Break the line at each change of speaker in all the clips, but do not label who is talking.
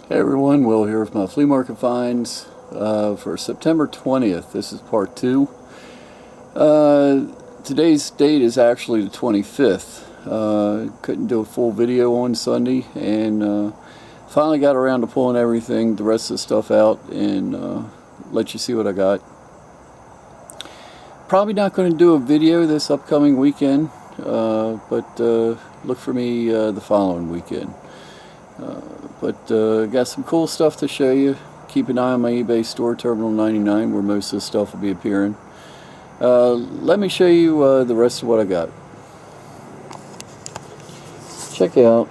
Hey everyone, Will here with my flea market finds for September 20th. This is part 2. Today's date is actually the 25th. Couldn't do a full video on Sunday, and finally got around to pulling everything, the rest of the stuff out, and let you see what I got. Probably not going to do a video this upcoming weekend, but look for me the following weekend. But got some cool stuff to show you. Keep an eye on my eBay store, Terminal 99, where most of the stuff will be appearing. Let me show you the rest of what I got. Check out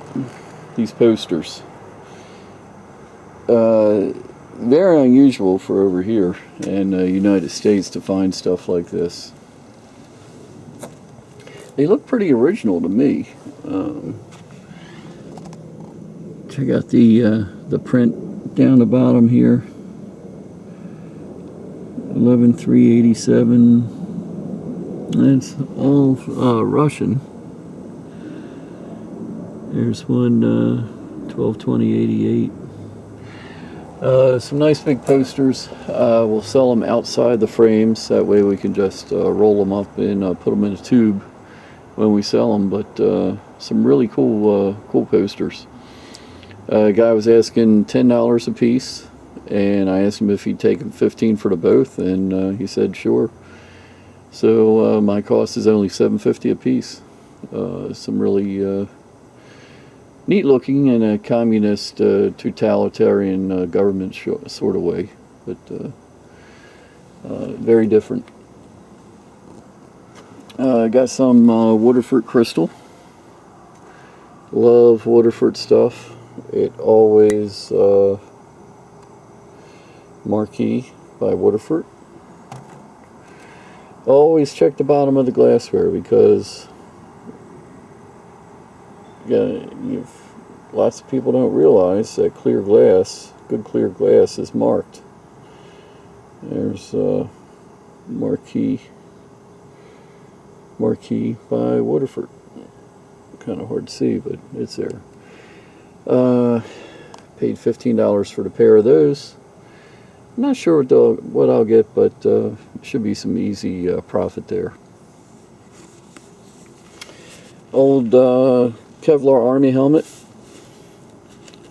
these posters. Very unusual for over here in the United States to find stuff like this. They look pretty original to me. Check out the print down the bottom here. 11,387. That's all Russian. There's one 12,2088. Some nice big posters. We'll sell them outside the frames. That way we can just roll them up and put them in a tube when we sell them. But some really cool posters. Guy was asking $10 a piece, and I asked him if he'd take 15 for the both, and he said sure. So my cost is only $7.50 a piece. Some really neat looking in a communist totalitarian government sort of way, but very different. Got some Waterford crystal. Love Waterford stuff. It always Marquee by Waterford. Always check the bottom of the glassware, because lots of people don't realize that clear glass, good clear glass, is marked. There's Marquee by Waterford. Kind of hard to see, but it's there. Paid $15 for the pair of those. I'm not sure what I'll get, but should be some easy profit there. Old Kevlar Army helmet.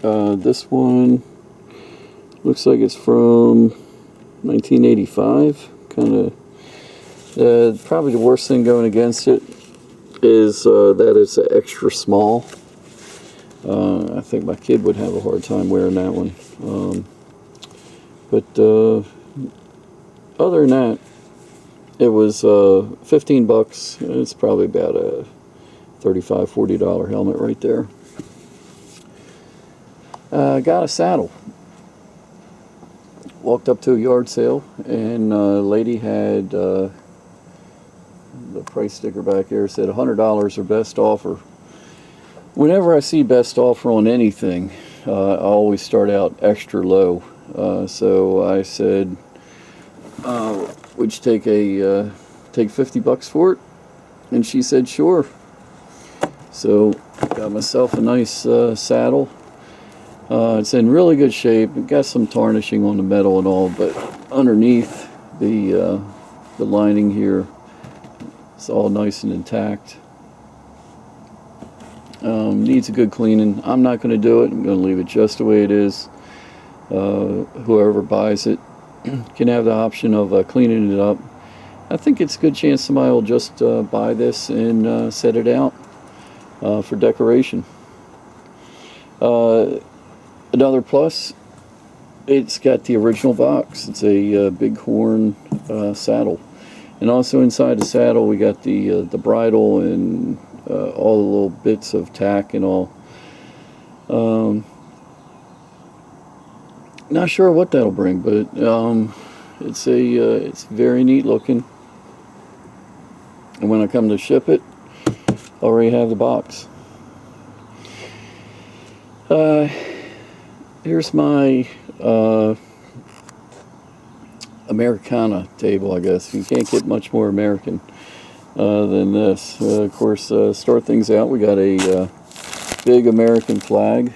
This one looks like it's from 1985. Kind of probably the worst thing going against it is that it's extra small. I think my kid would have a hard time wearing that one. But other than that, it was 15 bucks. It's probably about a $35, $40 helmet right there. Got a saddle. Walked up to a yard sale, and a lady had the price sticker back there, said $100 or best offer. Whenever I see best offer on anything, I always start out extra low. So I said, would you take 50 bucks for it? And she said sure. So got myself a nice saddle. It's in really good shape. It got some tarnishing on the metal and all, but underneath the lining here, it's all nice and intact. Needs a good cleaning. I'm not going to do it. I'm going to leave it just the way it is. Whoever buys it can have the option of cleaning it up. I think it's a good chance somebody will just buy this and set it out for decoration. Another plus, it's got the original box. It's a bighorn saddle, and also inside the saddle we got the bridle and all the little bits of tack and all. Not sure what that'll bring, but it's very neat looking. And when I come to ship it, I already have the box. Here's my Americana table, I guess. You can't get much more American than this. Of course, start things out, we got a big American flag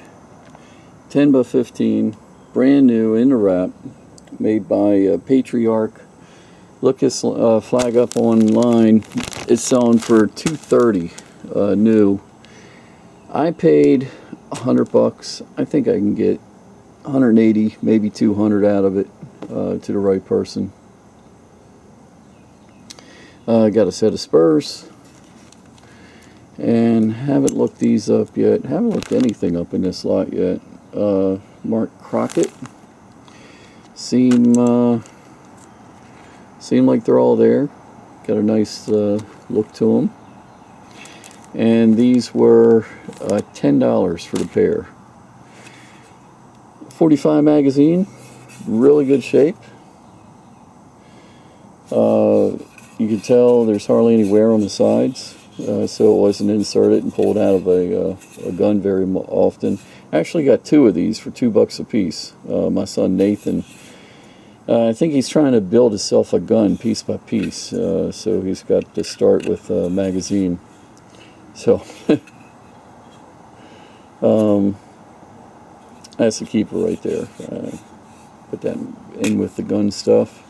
10 by 15, brand new in the wrap, made by Patriarch. Look this flag up online. It's selling for $230 new. I paid $100. I think I can get 180, maybe 200 out of it to the right person. I got a set of spurs, and haven't looked these up yet. Haven't looked anything up in this lot yet. Mark Crockett. Seem like they're all there. Got a nice look to them. And these were $10 for the pair. 45 magazine, really good shape. You can tell there's hardly any wear on the sides, so it wasn't inserted and pulled out of a gun very often. I actually got two of these for $2 a piece. My son Nathan, I think he's trying to build himself a gun piece by piece, so he's got to start with a magazine. So that's the keeper right there. Put that in with the gun stuff.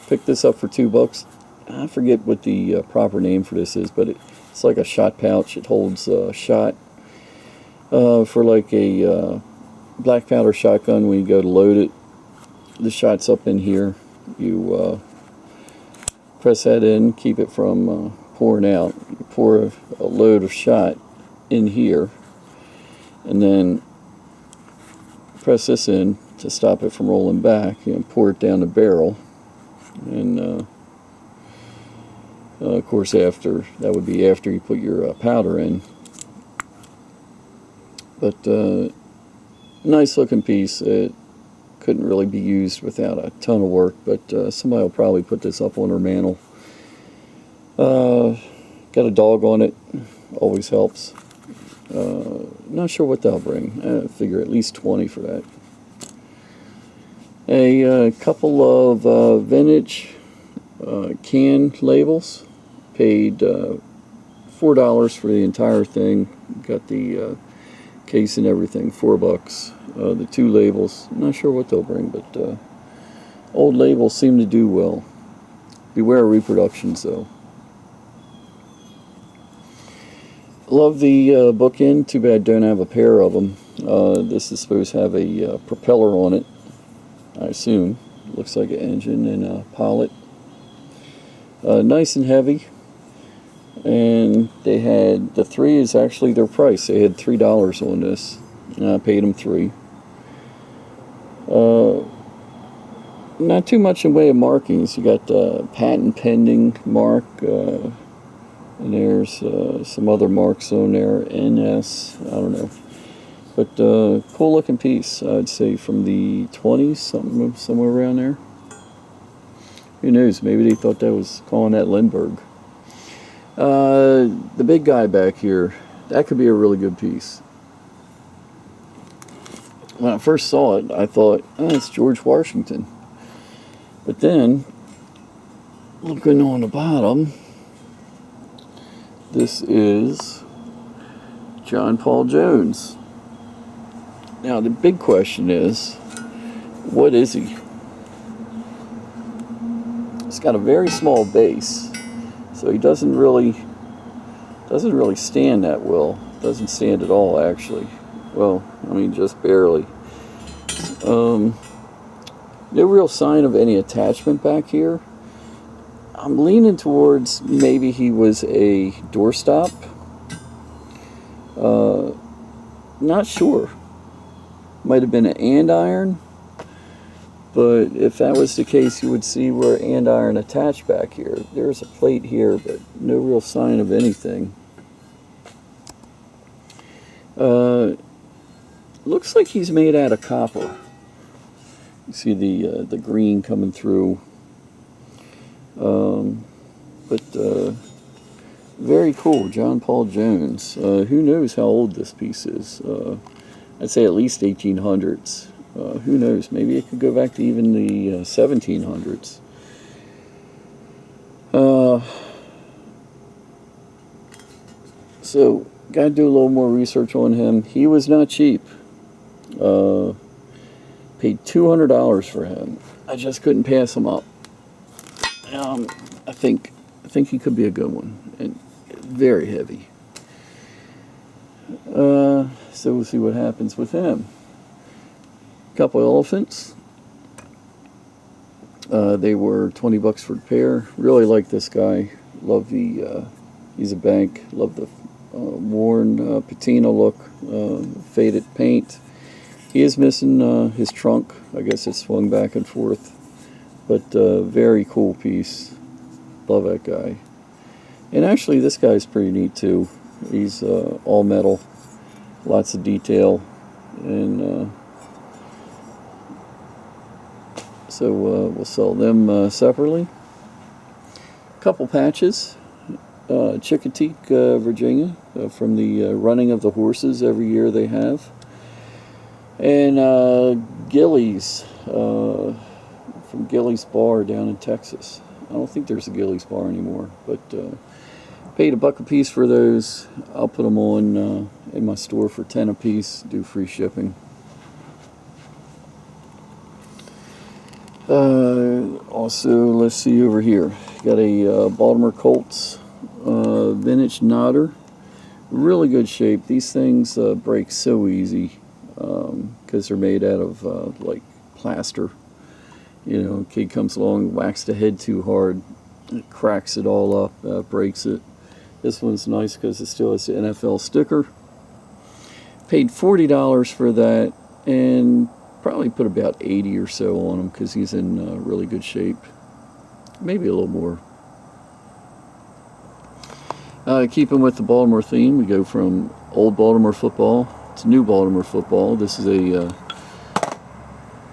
Picked this up for $2. I forget what the proper name for this is, but it's like a shot pouch. It holds a shot for like a black powder shotgun. When you go to load it, the shot's up in here. You press that in, keep it from pouring out. You pour a load of shot in here, and then press this in to stop it from rolling back. Pour it down the barrel, and of course that would be after you put your powder in. But nice looking piece. It couldn't really be used without a ton of work, but somebody will probably put this up on their mantle. Got a dog on it, always helps. Not sure what they'll bring. I figure at least 20 for that. A couple of vintage can labels. Paid $4 for the entire thing. Got the case and everything, $4. The two labels, not sure what they'll bring, but old labels seem to do well. Beware of reproductions, though. Love the bookend. Too bad I don't have a pair of them. This is supposed to have a propeller on it, I assume. Looks like an engine and a pilot. Nice and heavy. And they had, the 3 is actually their price. They had $3 on this, and I paid them $3. Not too much in way of markings. You got the patent pending mark, and there's some other marks on there, NS, I don't know. But cool looking piece, I'd say from the 20s, somewhere around there. Who knows, maybe they thought that was calling that Lindbergh. The big guy back here, that could be a really good piece. When I first saw it, I thought, oh, it's George Washington. But then, looking on the bottom, this is John Paul Jones. Now, the big question is, what is he? He's got a very small base, so he doesn't really stand that well. Doesn't stand at all, actually. Well, I mean, just barely. No real sign of any attachment back here. I'm leaning towards maybe he was a doorstop. Not sure. Might have been an andiron. But if that was the case, you would see where andiron attached back here. There's a plate here, but no real sign of anything. Looks like he's made out of copper. You see the green coming through. But very cool, John Paul Jones. Who knows how old this piece is? I'd say at least 1800s. Who knows? Maybe it could go back to even the 1700s. So got to do a little more research on him. He was not cheap. Paid $200 for him. I just couldn't pass him up. I think he could be a good one, and very heavy. So we'll see what happens with him. Couple elephants. They were $20 for the pair. Really like this guy. Love the he's a bank. Love the worn patina look, faded paint. He is missing his trunk. I guess it swung back and forth, but very cool piece. Love that guy. And actually, this guy's pretty neat too. He's all metal, lots of detail, and so we'll sell them separately. Couple patches. Chickateek, Virginia, from the running of the horses every year they have. And Gillies, from Gillies Bar down in Texas. I don't think there's a Gillies Bar anymore, but paid $1 a piece for those. I'll put them on in my store for 10 a piece, do free shipping. Also, let's see over here. Got a Baltimore Colts vintage nodder. Really good shape. These things break so easy because they're made out of like plaster. You know, a kid comes along, whacks the head too hard, it cracks it all up, breaks it. This one's nice because it still has the NFL sticker. Paid $40 for that, and probably put about 80 or so on him because he's in really good shape. Maybe a little more. Keeping with the Baltimore theme, we go from old Baltimore football to new Baltimore football. This is a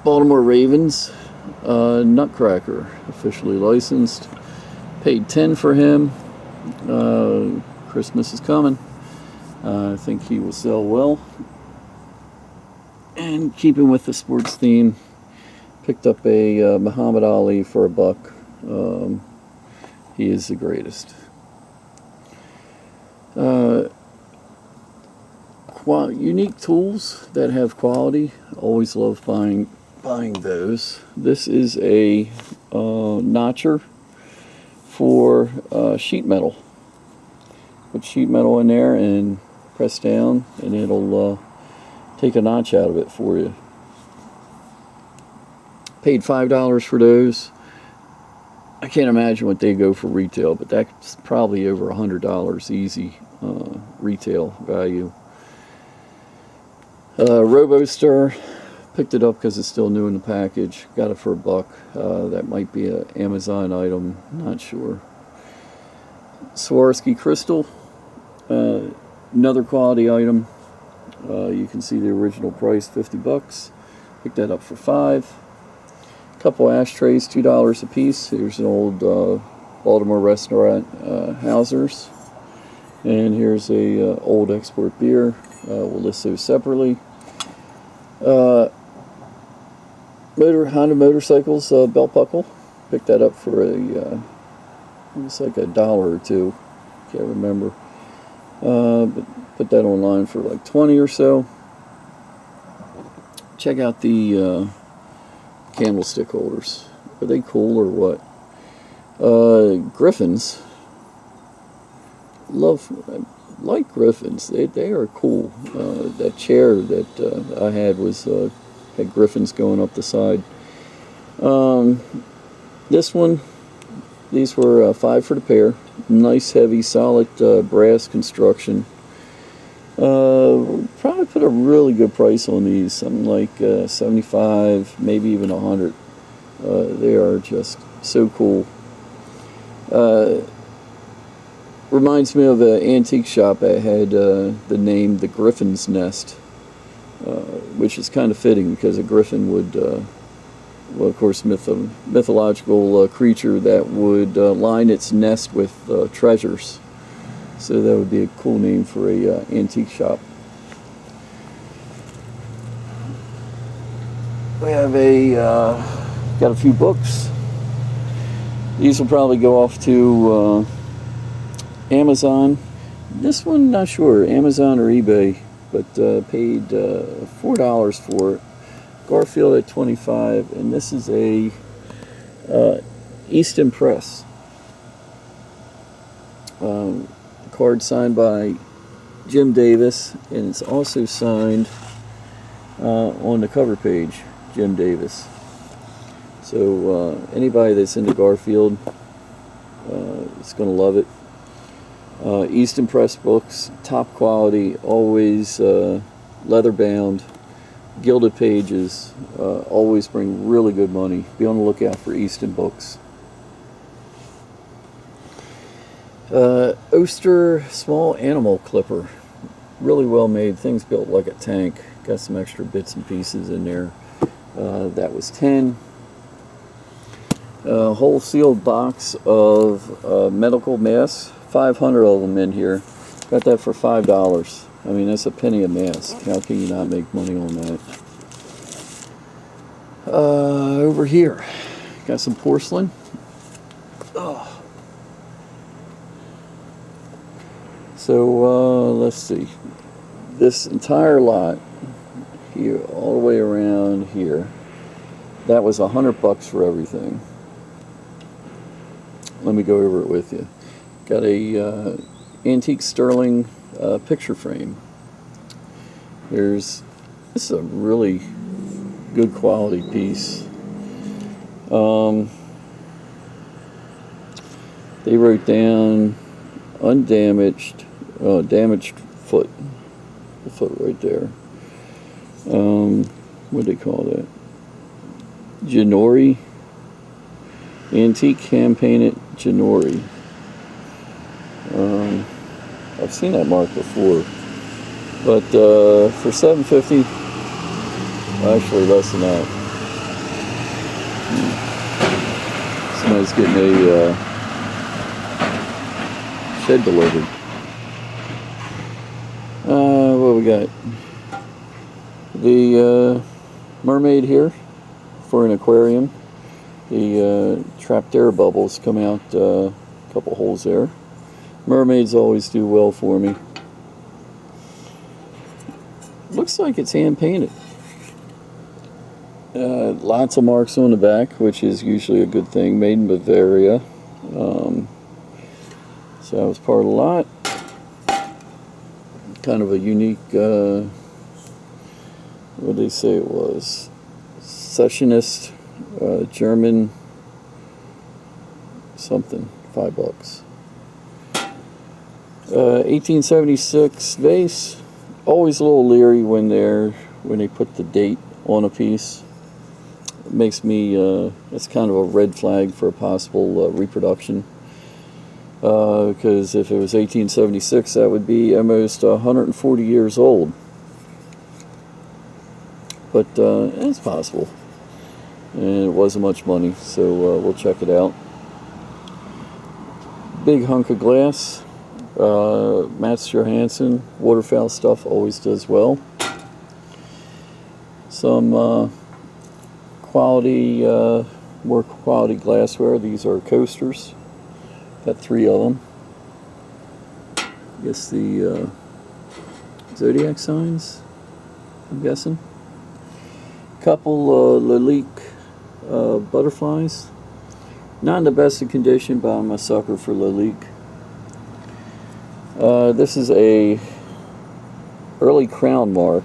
Baltimore Ravens Nutcracker, officially licensed. Paid $10 for him. Christmas is coming. I think he will sell well. And keeping with the sports theme, picked up a Muhammad Ali for $1. He is the greatest. Unique tools that have quality. Always love buying those. This is a notcher for sheet metal. Put sheet metal in there and press down, and it'll take a notch out of it for you. Paid $5 for those. I can't imagine what they go for retail, but that's probably over $100 easy retail value. RoboStir, picked it up because it's still new in the package. Got it for $1. That might be an Amazon item, not sure. Swarovski crystal, another quality item. You can see the original price, $50. Picked that up for $5. Couple ashtrays, $2 a piece. Here's an old Baltimore restaurant, Hauser's. And here's a old export beer. We'll list those separately. Honda motorcycles, belt buckle. Picked that up for it's like $1 or $2. Can't remember. But put that online for like 20 or so. Check out the candlestick holders. Are they cool or what? Griffins. Like Griffins. They are cool. That chair that I had had Griffins going up the side. This one, these were $5 for the pair. Nice, heavy, solid brass construction. Probably put a really good price on these. Something like 75, maybe even 100. They are just so cool. Reminds me of an antique shop that had the name The Griffin's Nest, which is kind of fitting because a griffin would, well, of course, mythological creature that would line its nest with treasures. So that would be a cool name for a antique shop. We have got a few books. These will probably go off to Amazon. This one, not sure, Amazon or eBay, but paid $4 for it. Garfield at 25, and this is a Easton Press. Card signed by Jim Davis, and it's also signed on the cover page, Jim Davis. So anybody that's into Garfield is going to love it. Easton Press books, top quality, always leather bound, gilded pages, always bring really good money. Be on the lookout for Easton books. Oster small animal clipper, really well made. Thing's built like a tank. Got some extra bits and pieces in there. That was 10. A whole sealed box of medical masks, 500 of them in here. Got that for $5. I mean, that's a penny a mask. How can you not make money on that? Over here, got some porcelain. Oh. So let's see. This entire lot here, all the way around here, that was $100 for everything. Let me go over it with you. Got a antique sterling picture frame. This is a really good quality piece. They wrote down undamaged, damaged foot. The foot right there. What do they call that? Ginori. Antique hand painted Ginori. I've seen that mark before, but for $7.50, actually less than that. Somebody's getting a shed delivered. What we got? The mermaid here for an aquarium. The trapped air bubbles come out, a couple holes there. Mermaids always do well for me. Looks like it's hand painted. Lots of marks on the back, which is usually a good thing. Made in Bavaria. So that was part of the lot. Kind of a unique, what did they say it was? Secessionist, German, something, $5. 1876 vase. Always a little leery when they put the date on a piece. It makes me, it's kind of a red flag for a possible reproduction. Because if it was 1876, that would be almost 140 years old. But it's possible. And it wasn't much money, so we'll check it out. Big hunk of glass. Mats Johansson, waterfowl stuff always does well. Some quality, more quality glassware. These are coasters. Got 3 of them. I guess the zodiac signs, I'm guessing. Couple Lalique butterflies. Not in the best of condition, but I'm a sucker for Lalique. This is a early crown mark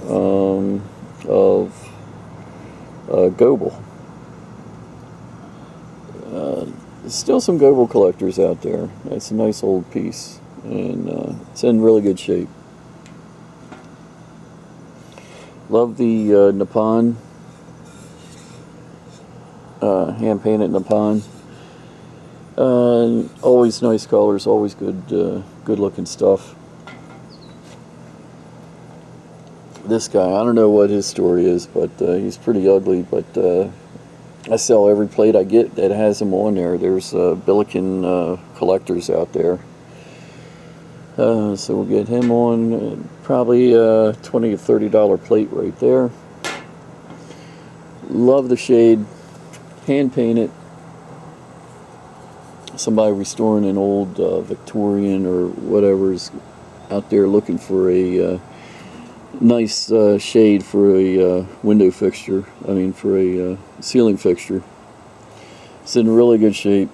of Goebel. There's still some Goebel collectors out there. It's a nice old piece, and it's in really good shape. Love the Nippon, hand-painted Nippon. Always nice colors, always good-looking stuff. This guy, I don't know what his story is, but he's pretty ugly, but I sell every plate I get that has him on there. There's Billiken collectors out there. So we'll get him on, probably a $20 to $30 plate right there. Love the shade, hand painted. somebody restoring an old Victorian or whatever's out there looking for a nice shade for a window fixture. I mean, for a ceiling fixture. It's in really good shape.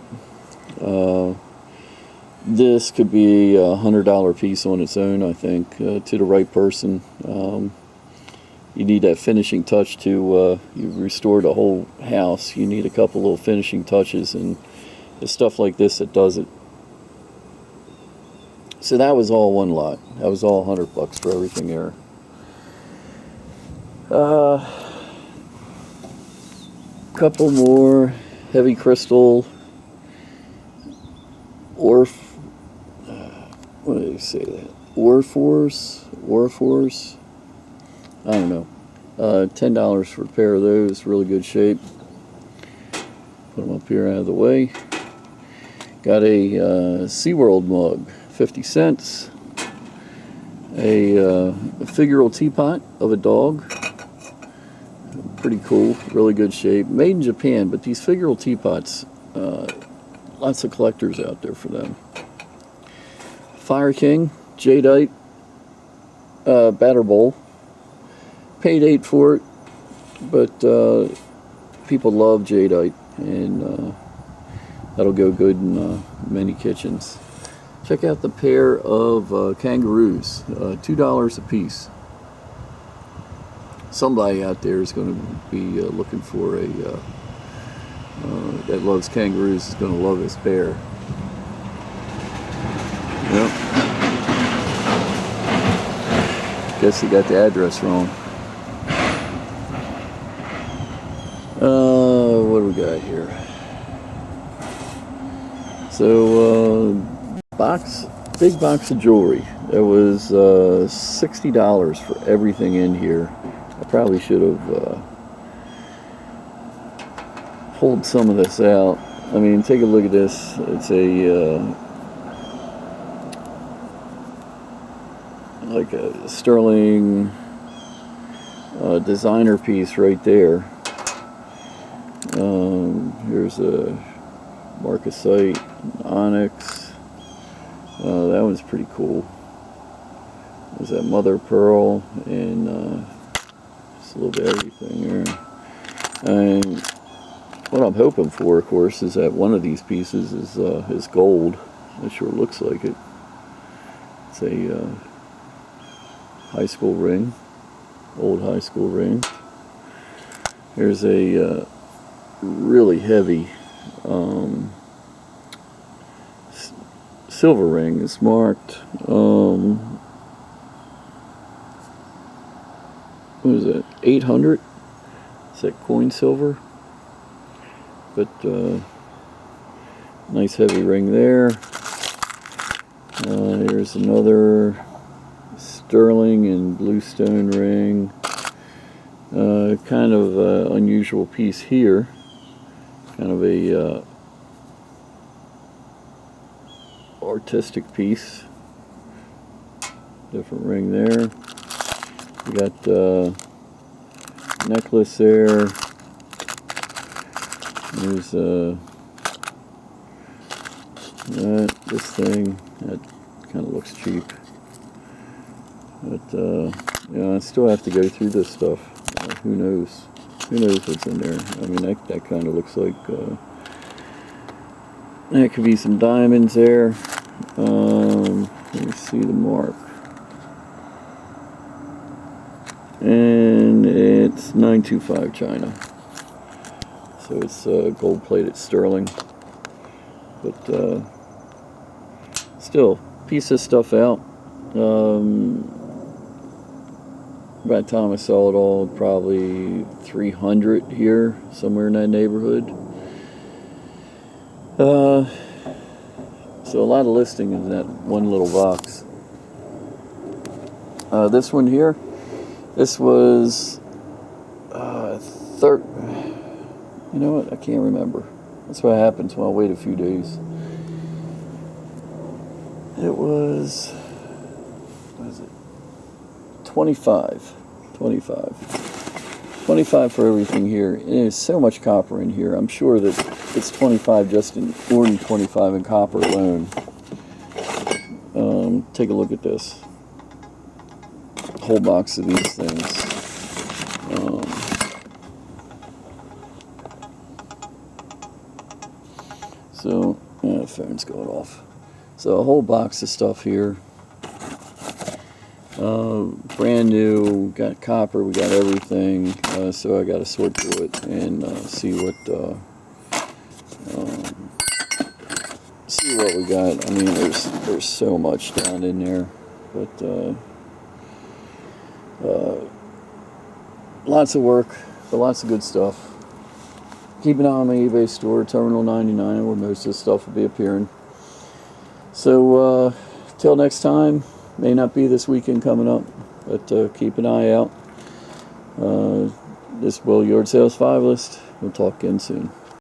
This could be $100 piece on its own, I think, to the right person. You need that finishing touch to, you've restored a whole house. You need a couple little finishing touches, and it's stuff like this that does it. So that was all one lot. That was all $100 for everything there. Couple more heavy crystal what do they say that? Orphors? I don't know. $10 for a pair of those, really good shape. Put them up here out of the way. Got a SeaWorld mug, 50 cents. A figural teapot of a dog. Pretty cool, really good shape. Made in Japan, but these figural teapots, lots of collectors out there for them. Fire King, jadeite, batter bowl. Paid $8 for it, but people love jadeite, and that'll go good in many kitchens. Check out the pair of kangaroos, $2 a piece. Somebody out there is going to be looking for a that loves kangaroos is going to love this pair. Yep. Guess he got the address wrong. What do we got here? So, big box of jewelry. There was $60 for everything in here. I probably should have pulled some of this out. I mean, take a look at this. It's a like a sterling designer piece right there. Here's a marcasite, onyx. That one's pretty cool. There's that mother pearl and just a little bit of everything there. And what I'm hoping for, of course, is that one of these pieces is gold. It sure looks like it. It's a high school ring, old high school ring. Here's a really heavy silver ring. It's marked, what is it, 800? Is that coin silver? But nice heavy ring there. Here's another sterling and bluestone ring. Kind of unusual piece here. Kind of a artistic piece. Different ring there. We got necklace there. There's this thing that kind of looks cheap, but I still have to go through this stuff. Who knows? Who knows what's in there? I mean, that kind of looks like that could be some diamonds there. Let me see the mark, and it's 925 China. So it's gold-plated sterling, but still, piece this stuff out. By the time I saw it all, probably 300 here, somewhere in that neighborhood. So a lot of listing in that one little box. This one here, this was you know what? I can't remember. That's what happens when I wait a few days. It was, what is it? 25. 25 for everything here. And there's so much copper in here. I'm sure that it's 25 just in, more than 25 in copper alone. Take a look at this. Whole box of these things. So, yeah, the phone's going off. So a whole box of stuff here. Brand new, got copper, we got everything. So I got to sort through it and see what we got. I mean, there's so much down in there, but lots of work, but lots of good stuff. Keep an eye on my eBay store, Terminal 99, where most of this stuff will be appearing. So, till next time, may not be this weekend coming up, but keep an eye out. This is Will Yard Sales 5 List. We'll talk again soon.